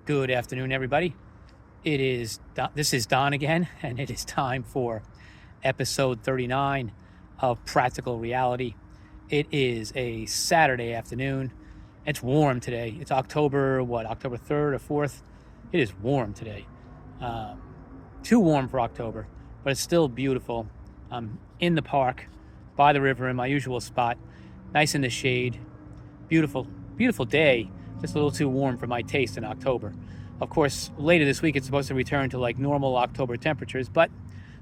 Good afternoon, everybody. This is Don again, and it is time for episode 39 of Practical Reality. It is a Saturday afternoon. It's warm today. It's October 3rd or 4th? It is warm today. Um, Too warm for October, but it's still beautiful. I'm in the park by the river in my usual spot, nice in the shade. Beautiful, beautiful day. Just a little too warm for my taste in October. Of course, later this week it's supposed to return to like normal October temperatures, but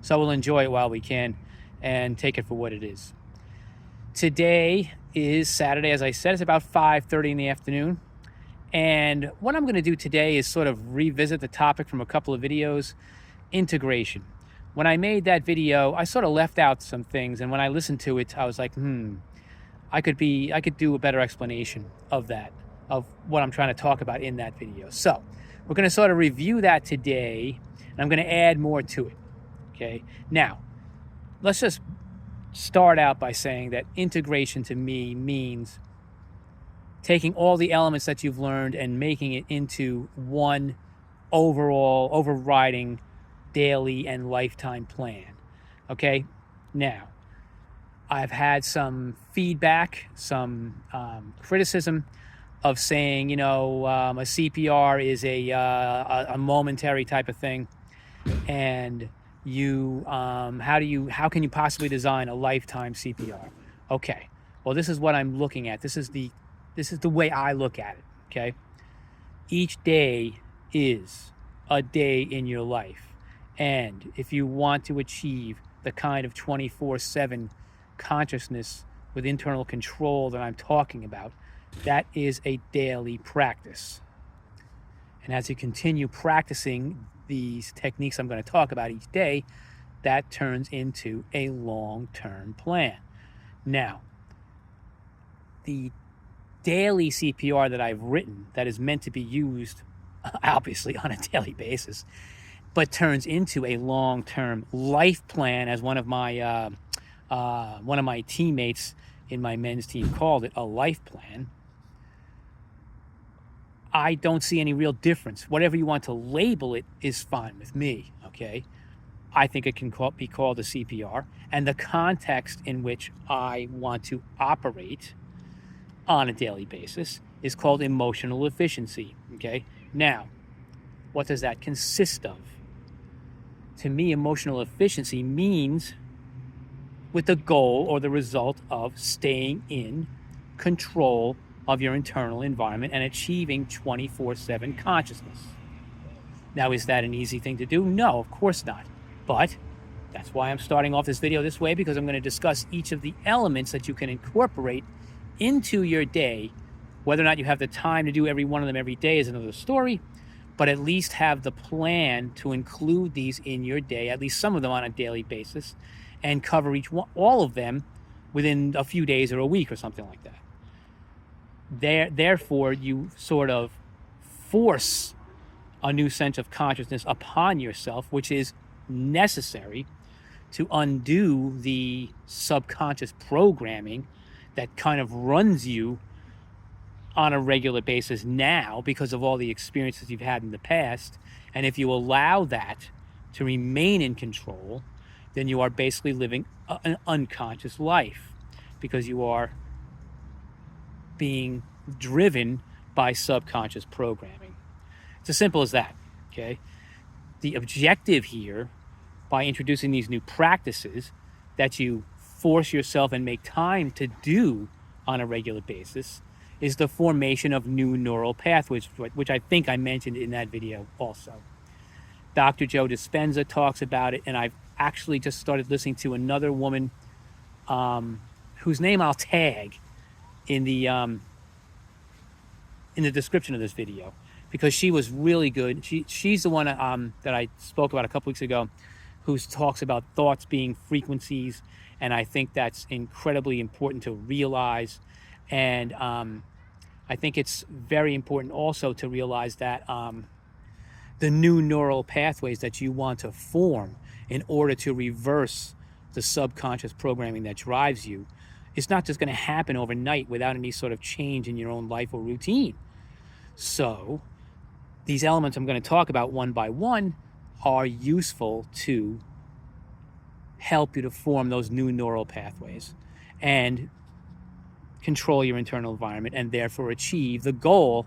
so we'll enjoy it while we can and take it for what it is. Today is Saturday, as I said. It's about 5:30 in the afternoon. And what I'm going to do today is sort of revisit the topic from a couple of videos, integration. When I made that video, I sort of left out some things, and when I listened to it, I was like, I could do a better explanation of that, of what I'm trying to talk about in that video. So we're going to sort of review that today, and I'm going to add more to it. Okay. Now, let's just start out by saying that integration to me means taking all the elements that you've learned and making it into one overall, overriding daily and lifetime plan. Okay. Now, I've had some feedback, some criticism of saying, a CPR is a momentary type of thing, and how can you possibly design a lifetime CPR? Okay, well, this is what I'm looking at. This is the way I look at it. Okay, each day is a day in your life, and if you want to achieve the kind of 24/7 consciousness with internal control that I'm talking about, that is a daily practice. And as you continue practicing these techniques I'm going to talk about each day, that turns into a long-term plan. Now, the daily CPR that I've written that is meant to be used obviously on a daily basis, but turns into a long-term life plan, as one of my teammates in my men's team called it, a life plan. I don't see any real difference. Whatever you want to label it is fine with me, okay? I think it can be called a CPR, and the context in which I want to operate on a daily basis is called emotional efficiency, okay? Now, what does that consist of? To me, emotional efficiency means with the goal or the result of staying in control of your internal environment and achieving 24/7 consciousness. Now, is that an easy thing to do? No, of course not. But that's why I'm starting off this video this way, because I'm going to discuss each of the elements that you can incorporate into your day. Whether or not you have the time to do every one of them every day is another story, but at least have the plan to include these in your day, at least some of them on a daily basis, and cover all of them within a few days or a week or something like that. Therefore, you sort of force a new sense of consciousness upon yourself, which is necessary to undo the subconscious programming that kind of runs you on a regular basis now because of all the experiences you've had in the past. And if you allow that to remain in control, then you are basically living an unconscious life, because you are being driven by subconscious programming. It's as simple as that, okay? The objective here, by introducing these new practices that you force yourself and make time to do on a regular basis, is the formation of new neural pathways, which I think I mentioned in that video also. Dr. Joe Dispenza talks about it, and I've actually just started listening to another woman whose name I'll tag in the description of this video, because she was really good. She's the one that I spoke about a couple weeks ago, who talks about thoughts being frequencies, and I think that's incredibly important to realize. And I think it's very important also to realize that the new neural pathways that you want to form in order to reverse the subconscious programming that drives you, it's not just going to happen overnight without any sort of change in your own life or routine. So these elements I'm going to talk about one by one are useful to help you to form those new neural pathways and control your internal environment and therefore achieve the goal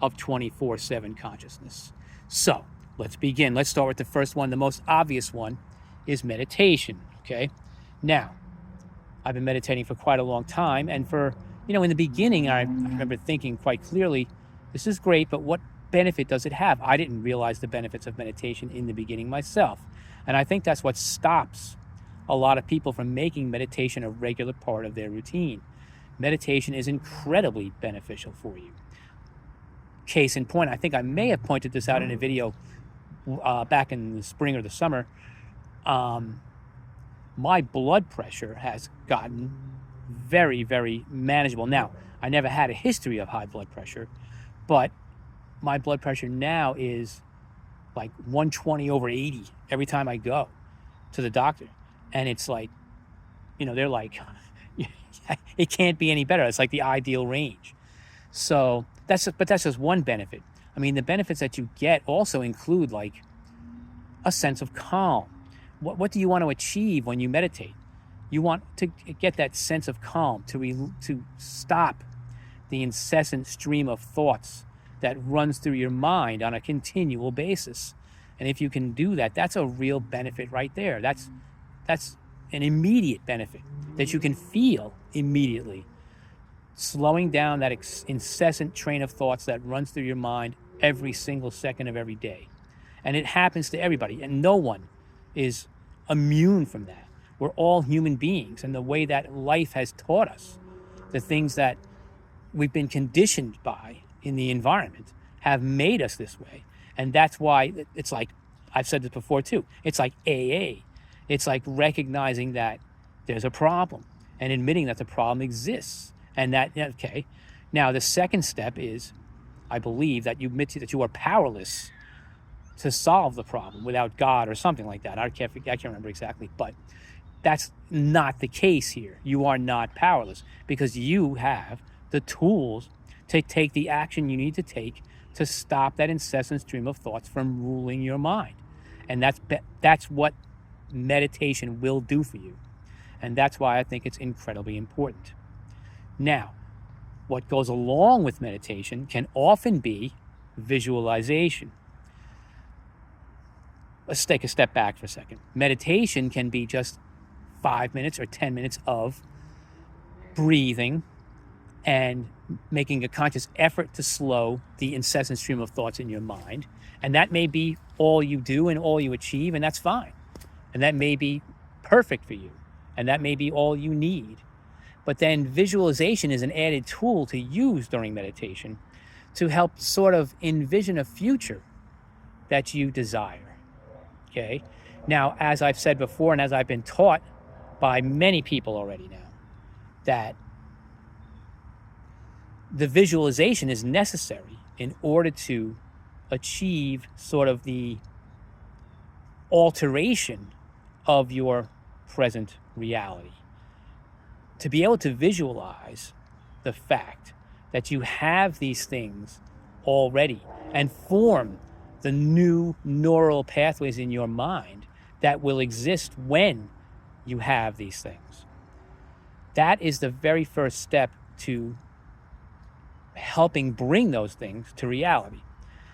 of 24/7 consciousness. So let's begin. Let's start with the first one. The most obvious one is meditation. Okay. Now, I've been meditating for quite a long time. And in the beginning, I remember thinking quite clearly, this is great, but what benefit does it have? I didn't realize the benefits of meditation in the beginning myself. And I think that's what stops a lot of people from making meditation a regular part of their routine. Meditation is incredibly beneficial for you. Case in point, I think I may have pointed this out in a video back in the spring or the summer. My blood pressure has gotten very, very manageable. Now, I never had a history of high blood pressure, but my blood pressure now is like 120/80 every time I go to the doctor. And it's like, they're like, it can't be any better. It's like the ideal range. So that's just one benefit. I mean, the benefits that you get also include like a sense of calm. What do you want to achieve when you meditate? You want to get that sense of calm, to stop the incessant stream of thoughts that runs through your mind on a continual basis. And if you can do that, that's a real benefit right there. That's an immediate benefit that you can feel immediately. Slowing down that incessant train of thoughts that runs through your mind every single second of every day. And it happens to everybody, and no one is immune from that. We're all human beings, and the way that life has taught us, the things that we've been conditioned by in the environment have made us this way. And that's why it's like, I've said this before too, it's like AA. It's like recognizing that there's a problem and admitting that the problem exists. And that, okay. Now, the second step is, I believe, that you admit that you are powerless to solve the problem without God or something like that. I can't remember exactly, but that's not the case here. You are not powerless because you have the tools to take the action you need to take to stop that incessant stream of thoughts from ruling your mind. And that's what meditation will do for you. And that's why I think it's incredibly important. Now, what goes along with meditation can often be visualization. Let's take a step back for a second. Meditation can be just 5 minutes or 10 minutes of breathing and making a conscious effort to slow the incessant stream of thoughts in your mind. And that may be all you do and all you achieve, and that's fine. And that may be perfect for you, and that may be all you need. But then visualization is an added tool to use during meditation to help sort of envision a future that you desire. Okay? Now, as I've said before, and as I've been taught by many people already now, that the visualization is necessary in order to achieve sort of the alteration of your present reality. To be able to visualize the fact that you have these things already and form the new neural pathways in your mind that will exist when you have these things. That is the very first step to helping bring those things to reality.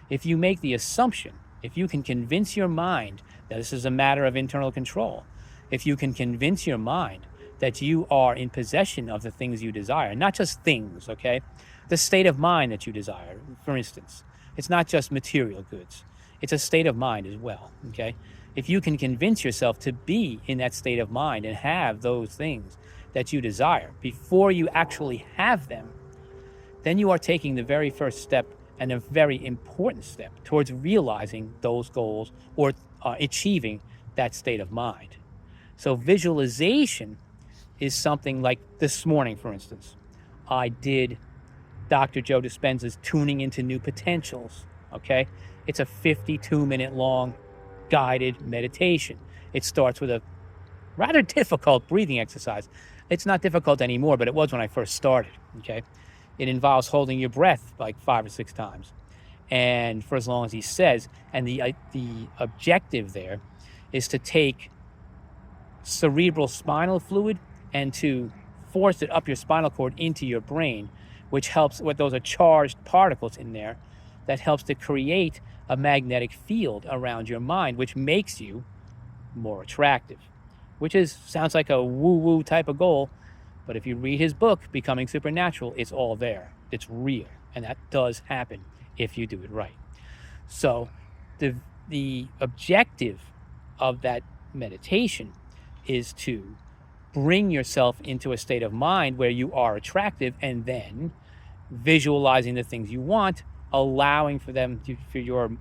If you make the assumption, if you can convince your mind that this is a matter of internal control, if you can convince your mind that you are in possession of the things you desire, not just things, okay? The state of mind that you desire, for instance. It's not just material goods. It's a state of mind as well, okay? If you can convince yourself to be in that state of mind and have those things that you desire before you actually have them, then you are taking the very first step, and a very important step, towards realizing those goals or achieving that state of mind. So visualization is something like this morning, for instance. I did Dr. Joe Dispenza's Tuning into New Potentials, okay? It's a 52-minute long guided meditation. It starts with a rather difficult breathing exercise. It's not difficult anymore, but it was when I first started, okay? It involves holding your breath like 5 or 6 times. and for as long as he says. And the objective there is to take cerebral spinal fluid and to force it up your spinal cord into your brain, which helps with those are charged particles in there that helps to create a magnetic field around your mind, which makes you more attractive, which sounds like a woo-woo type of goal. But if you read his book, Becoming Supernatural, it's all there. It's real. And that does happen if you do it right. So the objective of that meditation is to bring yourself into a state of mind where you are attractive, and then visualizing the things you want, allowing for for your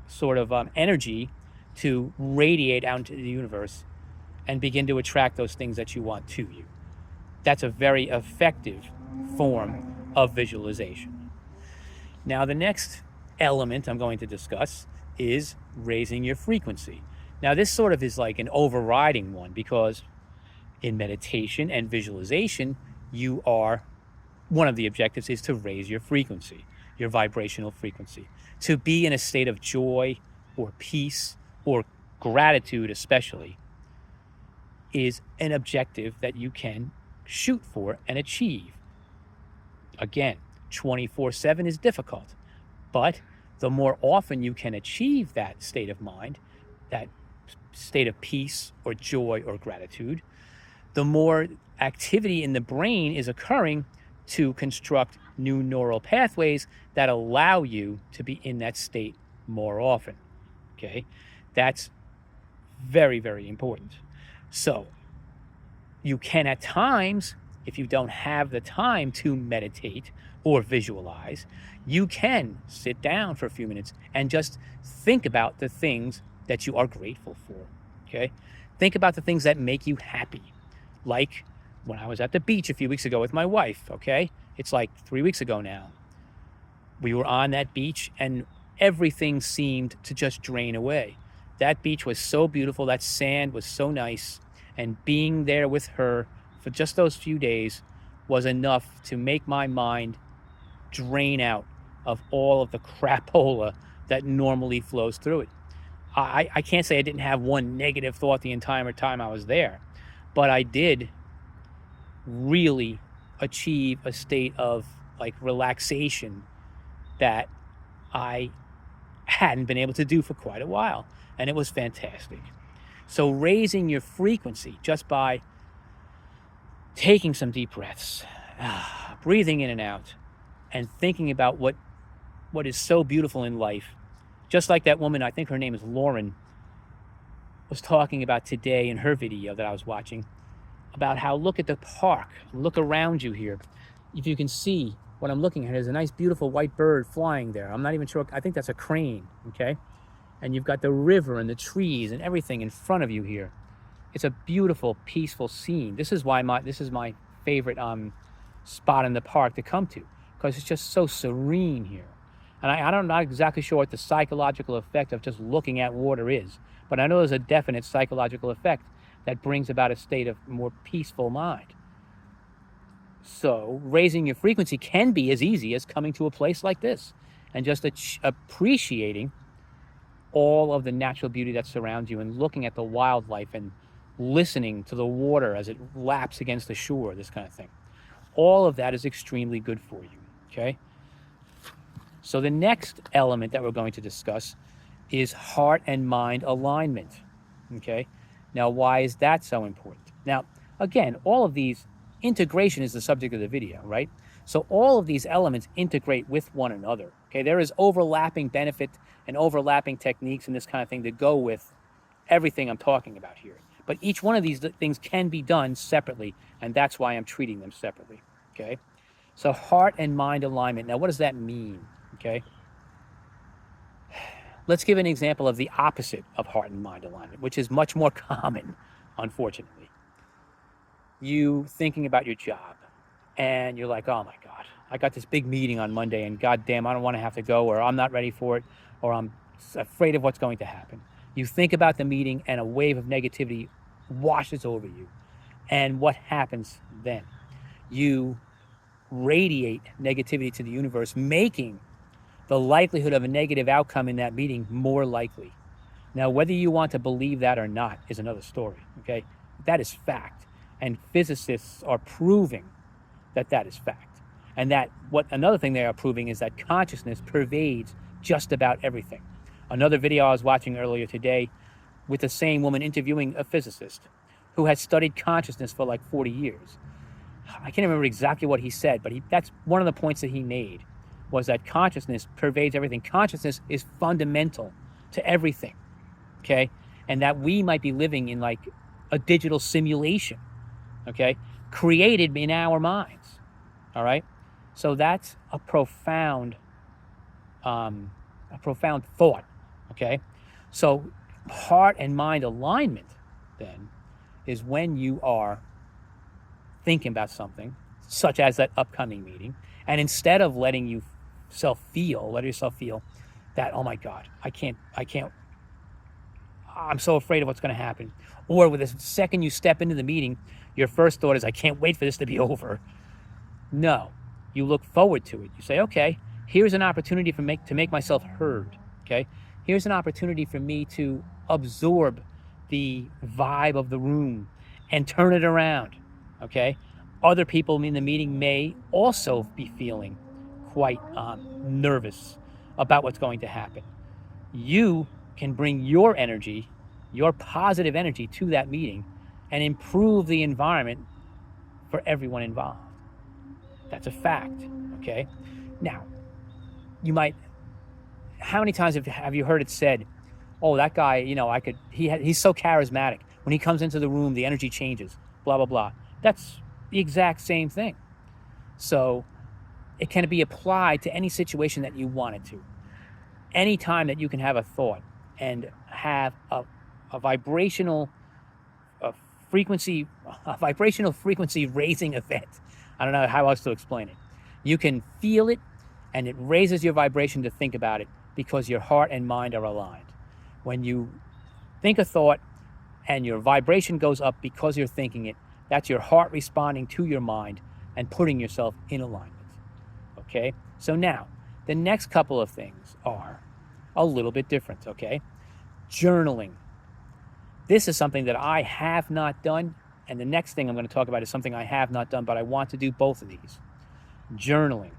sort of energy to radiate out into the universe and begin to attract those things that you want to you. That's a very effective form of visualization. Now, the next element I'm going to discuss is raising your frequency. Now, this sort of is like an overriding one, because in meditation and visualization, one of the objectives is to raise your frequency, your vibrational frequency, to be in a state of joy or peace or gratitude especially, is an objective that you can shoot for and achieve. Again, 24/7 is difficult, but the more often you can achieve that state of mind, that state of peace or joy or gratitude, the more activity in the brain is occurring to construct new neural pathways that allow you to be in that state more often. Okay, that's very, very important. So you can at times, if you don't have the time to meditate or visualize, you can sit down for a few minutes and just think about the things that you are grateful for. Okay, think about the things that make you happy. Like when I was at the beach a few weeks ago with my wife. Okay, it's like 3 weeks ago now. We were on that beach and everything seemed to just drain away. That beach was so beautiful. That sand was so nice. And being there with her for just those few days was enough to make my mind drain out of all of the crapola that normally flows through it. I can't say I didn't have one negative thought the entire time I was there, but I did really achieve a state of like relaxation that I hadn't been able to do for quite a while. And it was fantastic. So raising your frequency just by taking some deep breaths, breathing in and out, and thinking about what is so beautiful in life. Just like that woman, I think her name is Lauren, was talking about today in her video that I was watching, about how look at the park, look around you here. If you can see what I'm looking at, there's a nice beautiful white bird flying there. I'm not even sure, I think that's a crane, okay? And you've got the river and the trees and everything in front of you here. It's a beautiful, peaceful scene. This is my favorite spot in the park to come to, because it's just so serene here. And I'm not exactly sure what the psychological effect of just looking at water is, but I know there's a definite psychological effect that brings about a state of more peaceful mind. So raising your frequency can be as easy as coming to a place like this and just appreciating all of the natural beauty that surrounds you and looking at the wildlife and listening to the water as it laps against the shore, this kind of thing. All of that is extremely good for you, okay? So the next element that we're going to discuss is heart and mind alignment, okay? Now, why is that so important? Now, again, all of these, integration is the subject of the video, right? So all of these elements integrate with one another, okay? There is overlapping benefit and overlapping techniques and this kind of thing to go with everything I'm talking about here. But each one of these things can be done separately, and that's why I'm treating them separately, okay? So heart and mind alignment. Now, what does that mean, okay? Let's give an example of the opposite of heart and mind alignment, which is much more common, unfortunately. You thinking about your job, and you're like, oh my God, I got this big meeting on Monday, and goddamn, I don't want to have to go, or I'm not ready for it, or I'm afraid of what's going to happen. You think about the meeting, and a wave of negativity washes over you. And what happens then? You radiate negativity to the universe, making the likelihood of a negative outcome in that meeting more likely. Now, whether you want to believe that or not is another story, okay? That is fact. And physicists are proving that that is fact. And that another thing they are proving is that consciousness pervades just about everything. Another video I was watching earlier today with the same woman interviewing a physicist who had studied consciousness for like 40 years. I can't remember exactly what he said, but that's one of the points that he made, was that consciousness pervades everything. Consciousness is fundamental to everything, okay? And that we might be living in like a digital simulation, okay? Created in our minds, all right? So that's a profound thought, okay? So heart and mind alignment then is when you are thinking about something, such as that upcoming meeting, and instead of let yourself feel that, oh my God, I'm so afraid of what's going to happen. Or with the second you step into the meeting, your first thought is, I can't wait for this to be over. No, you look forward to it. You say, okay, here's an opportunity to make myself heard, okay? Here's an opportunity for me to absorb the vibe of the room and turn it around, okay? Other people in the meeting may also be feeling quite nervous about what's going to happen. You can bring your energy, your positive energy to that meeting and improve the environment for everyone involved. That's a fact, okay? Now, how many times have you heard it said, oh, that guy, he's so charismatic. When he comes into the room, the energy changes, blah, blah, blah. That's the exact same thing. So it can be applied to any situation that you want it to. Any time that you can have a thought and have a vibrational frequency raising event. I don't know how else to explain it. You can feel it, and it raises your vibration to think about it because your heart and mind are aligned. When you think a thought and your vibration goes up because you're thinking it, that's your heart responding to your mind and putting yourself in alignment. Okay? So now, the next couple of things are a little bit different, okay? Journaling. This is something that I have not done, and the next thing I'm going to talk about is something I have not done, but I want to do both of these. Journaling.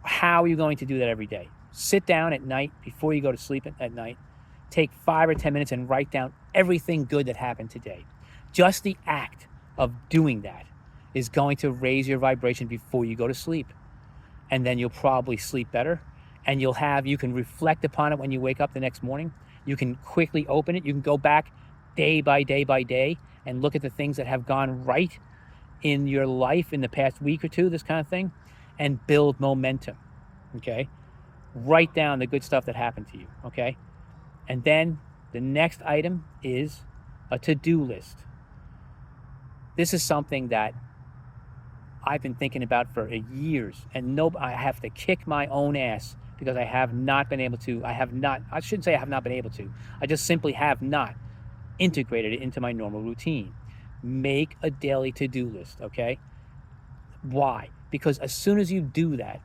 How are you going to do that every day? Sit down at night before you go to sleep at night. Take 5 or 10 minutes and write down everything good that happened today. Just the act of doing that is going to raise your vibration before you go to sleep. And then you'll probably sleep better, and you can reflect upon it when you wake up the next morning. You can quickly open it. You can go back day by day by day and look at the things that have gone right in your life in the past week or two, this kind of thing, and build momentum, okay? Write down the good stuff that happened to you, okay? And then the next item is a to-do list. This is something that I've been thinking about for years, and I have to kick my own ass because I have not been able to, I shouldn't say I have not been able to, I just simply have not integrated it into my normal routine. Make a daily to-do list, okay? Why? Because as soon as you do that,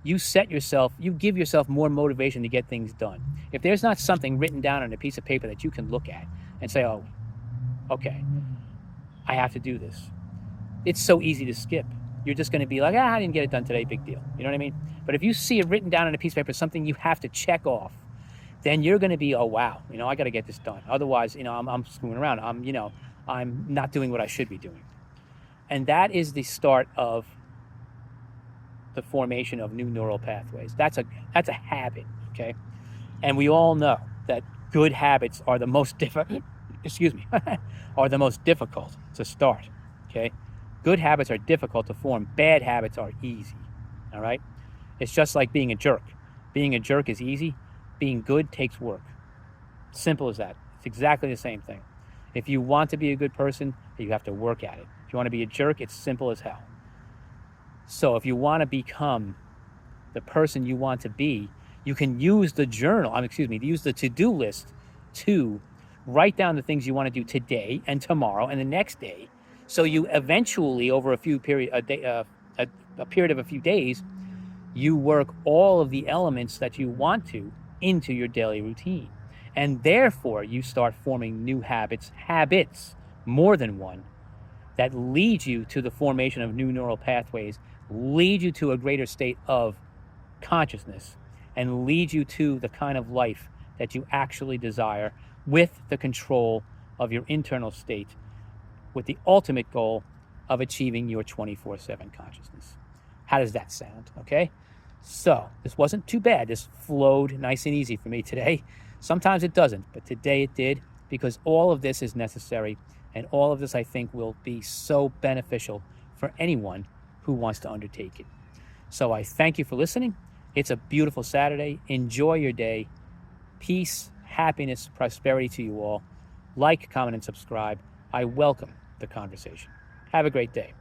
you give yourself more motivation to get things done. If there's not something written down on a piece of paper that you can look at and say, oh, okay, I have to do this. It's so easy to skip. You're just going to be like, I didn't get it done today, big deal. You know what I mean? But if you see it written down on a piece of paper, something you have to check off, then you're going to be, oh, wow, I got to get this done. Otherwise, I'm screwing around. I'm not doing what I should be doing. And that is the start of the formation of new neural pathways. That's a habit, okay? And we all know that good habits are the most difficult, are the most difficult to start, okay? Good habits are difficult to form. Bad habits are easy, all right? It's just like being a jerk. Being a jerk is easy. Being good takes work. Simple as that. It's exactly the same thing. If you want to be a good person, you have to work at it. If you want to be a jerk, it's simple as hell. So if you want to become the person you want to be, you can use the use the to-do list to write down the things you want to do today and tomorrow and the next day. So you eventually, over a period of a few days, you work all of the elements that you want to into your daily routine. And therefore, you start forming new habits, more than one, that lead you to the formation of new neural pathways, lead you to a greater state of consciousness, and lead you to the kind of life that you actually desire with the control of your internal state, with the ultimate goal of achieving your 24/7 consciousness. How does that sound? Okay. So this wasn't too bad. This flowed nice and easy for me today. Sometimes it doesn't, but today it did, because all of this is necessary. And all of this, I think, will be so beneficial for anyone who wants to undertake it. So I thank you for listening. It's a beautiful Saturday. Enjoy your day. Peace, happiness, prosperity to you all. Like, comment, and subscribe. I welcome the conversation. Have a great day.